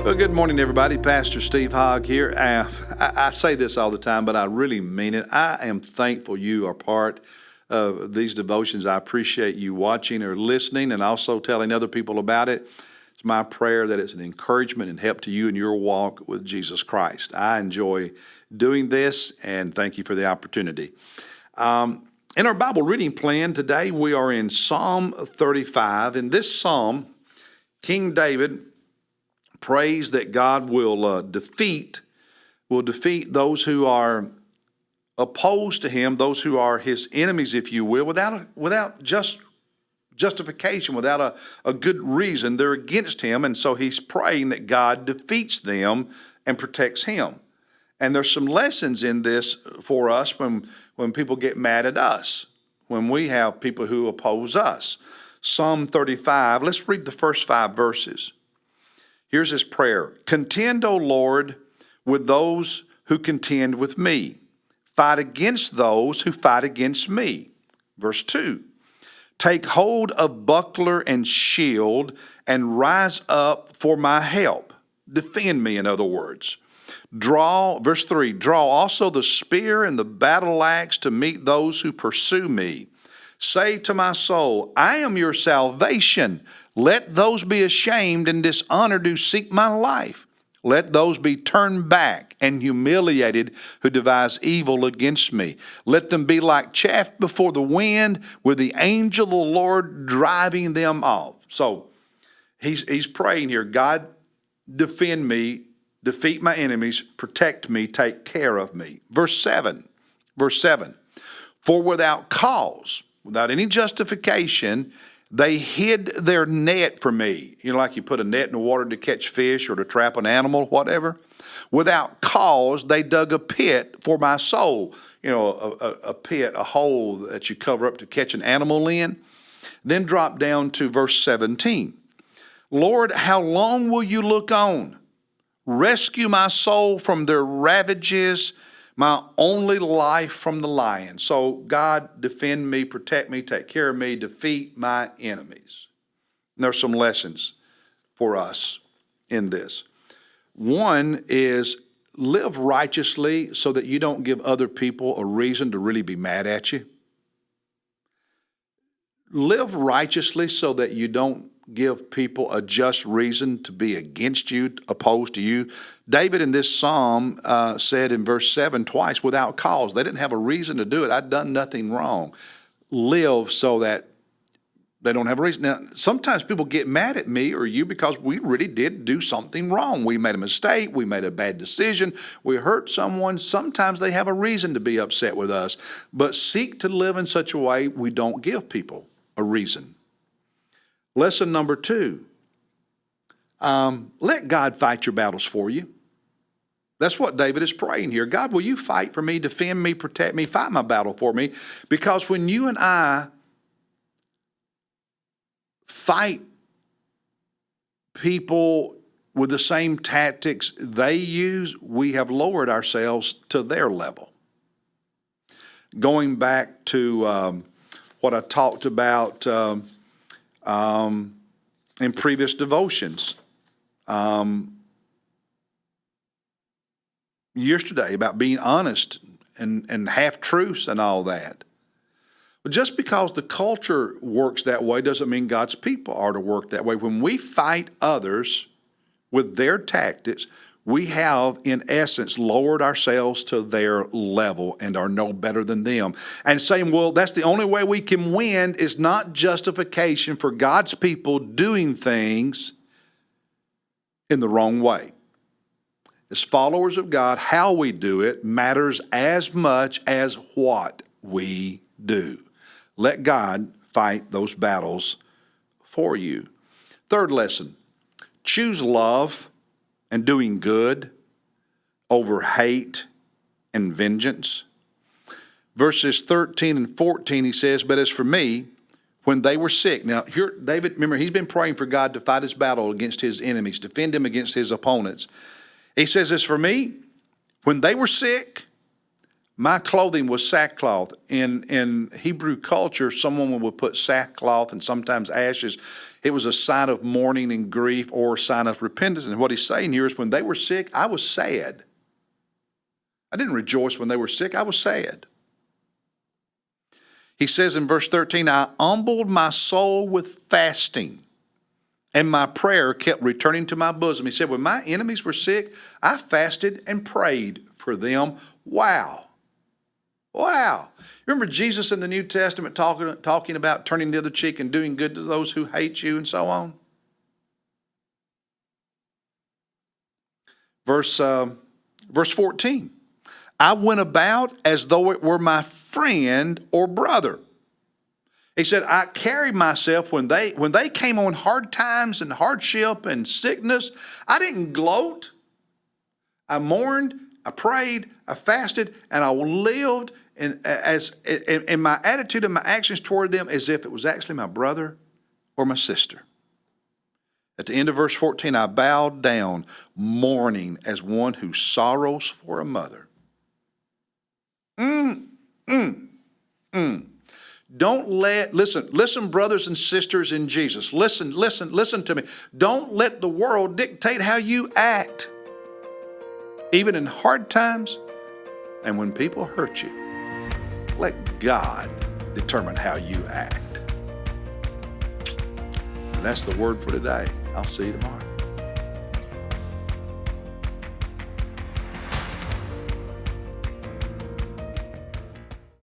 Well, good morning, everybody. Pastor Steve Hogg here. I say this all the time, but I really mean it. I am thankful you are part of these devotions. I appreciate you watching or listening and also telling other people about it. It's my prayer that it's an encouragement and help to you in your walk with Jesus Christ. I enjoy doing this, and thank you for the opportunity. In our Bible reading plan today, we are in Psalm 35. In this psalm, King David prays that God will defeat those who are opposed to him, those who are his enemies, if you will, without justification, without a good reason. They're against him, and so he's praying that God defeats them and protects him. And there's some lessons in this for us when people get mad at us, when we have people who oppose us. Psalm 35, let's read the first 5 verses. Here's his prayer. Contend, O Lord, with those who contend with me. Fight against those who fight against me. Verse 2. Take hold of buckler and shield and rise up for my help. Defend me, in other words. Verse 3. Draw also the spear and the battle axe to meet those who pursue me. Say to my soul, I am your salvation. Let those be ashamed and dishonored who seek my life. Let those be turned back and humiliated who devise evil against me. Let them be like chaff before the wind, with the angel of the Lord driving them off. So he's praying here, God, defend me, defeat my enemies, protect me, take care of me. Verse 7. For without cause, without any justification, they hid their net for me. You know, like you put a net in the water to catch fish or to trap an animal, whatever. Without cause, they dug a pit for my soul. You know, a pit, a hole that you cover up to catch an animal in. Then drop down to verse 17. Lord, how long will you look on? Rescue my soul from their ravages, my only life from the lion. So God, defend me, protect me, take care of me, defeat my enemies. And there's some lessons for us in this. One is live righteously so that you don't give other people a reason to really be mad at you. Live righteously so that you don't give people a just reason to be against you, opposed to you. David in this psalm said in verse 7 twice, without cause. They didn't have a reason to do it. I'd done nothing wrong. Live so that they don't have a reason. Now, sometimes people get mad at me or you because we really did do something wrong. We made a mistake. We made a bad decision. We hurt someone. Sometimes they have a reason to be upset with us. But seek to live in such a way we don't give people a reason. Lesson number 2, let God fight your battles for you. That's what David is praying here. God, will you fight for me, defend me, protect me, fight my battle for me? Because when you and I fight people with the same tactics they use, we have lowered ourselves to their level. Going back to what I talked about in previous devotions yesterday about being honest and half-truths and all that. But just because the culture works that way doesn't mean God's people are to work that way. When we fight others with their tactics, we have, in essence, lowered ourselves to their level and are no better than them. And saying, well, that's the only way we can win is not justification for God's people doing things in the wrong way. As followers of God, how we do it matters as much as what we do. Let God fight those battles for you. Third lesson, choose love and doing good over hate and vengeance. Verses 13 and 14, he says, but as for me, when they were sick. Now, here, David, remember, he's been praying for God to fight his battle against his enemies, defend him against his opponents. He says, as for me, when they were sick, My clothing was sackcloth. In Hebrew culture, someone would put sackcloth and sometimes ashes. It was a sign of mourning and grief or a sign of repentance. And what he's saying here is when they were sick, I was sad. I didn't rejoice when they were sick. I was sad. He says in verse 13, I humbled my soul with fasting, and my prayer kept returning to my bosom. He said, when my enemies were sick, I fasted and prayed for them. Wow. Wow. Remember Jesus in the New Testament talking about turning the other cheek and doing good to those who hate you and so on? Verse 14. I went about as though it were my friend or brother. He said, I carried myself when they came on hard times and hardship and sickness. I didn't gloat. I mourned, I prayed, I fasted, and I lived in my attitude and my actions toward them as if it was actually my brother or my sister. At the end of verse 14, I bowed down, mourning as one who sorrows for a mother. Don't listen, brothers and sisters in Jesus. Listen to me. Don't let the world dictate how you act. Even in hard times and when people hurt you, let God determine how you act. And that's the word for today. I'll see you tomorrow.